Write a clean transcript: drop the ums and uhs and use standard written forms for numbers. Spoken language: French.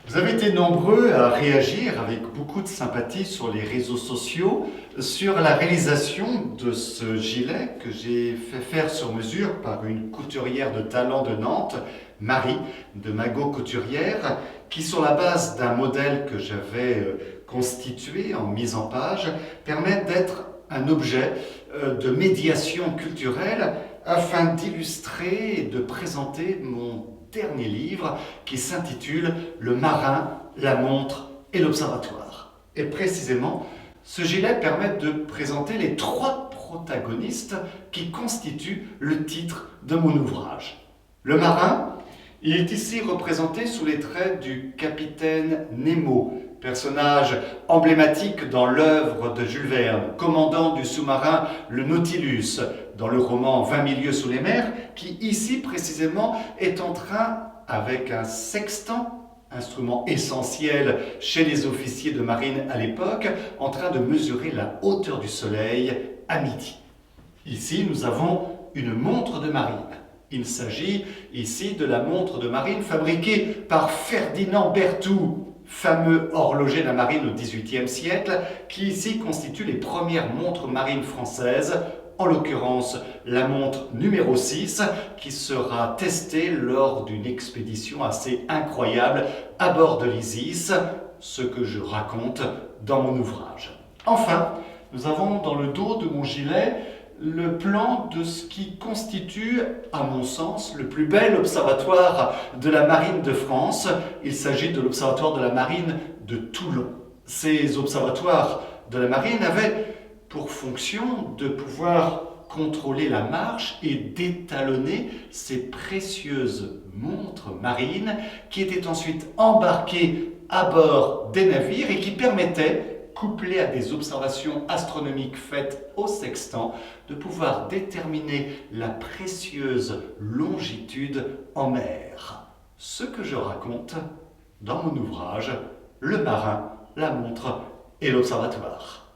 Vous avez été nombreux à réagir avec beaucoup de sympathie sur les réseaux sociaux sur la réalisation de ce gilet que j'ai fait faire sur mesure par une couturière de talent de Nantes, Marie de Magot Couturière, qui sur la base d'un modèle que j'avais constitué en mise en page, permet d'être un objet de médiation culturelle afin d'illustrer et de présenter mon dernier livre qui s'intitule Le marin, la montre et l'observatoire. Et précisément, ce gilet permet de présenter les trois protagonistes qui constituent le titre de mon ouvrage. Le marin, il est ici représenté sous les traits du capitaine Nemo, personnage emblématique dans l'œuvre de Jules Verne, commandant du sous-marin le Nautilus, dans le roman 20 000 lieues sous les mers, qui ici précisément est en train, avec un sextant, instrument essentiel chez les officiers de marine à l'époque, en train de mesurer la hauteur du soleil à midi. Ici, nous avons une montre de marine. Il s'agit ici de la montre de marine fabriquée par Ferdinand Berthoud, fameux horloger de la marine au XVIIIe siècle, qui ici constitue les premières montres marines françaises, en l'occurrence la montre numéro 6, qui sera testée lors d'une expédition assez incroyable à bord de l'Isis, ce que je raconte dans mon ouvrage. Enfin, nous avons dans le dos de mon gilet le plan de ce qui constitue, à mon sens, le plus bel observatoire de la marine de France. Il s'agit de l'observatoire de la marine de Toulon. Ces observatoires de la marine avaient pour fonction de pouvoir contrôler la marche et d'étalonner ces précieuses montres marines qui étaient ensuite embarquées à bord des navires et qui permettaient, couplé à des observations astronomiques faites au sextant, de pouvoir déterminer la précieuse longitude en mer. Ce que je raconte dans mon ouvrage, Le marin, la montre et l'observatoire.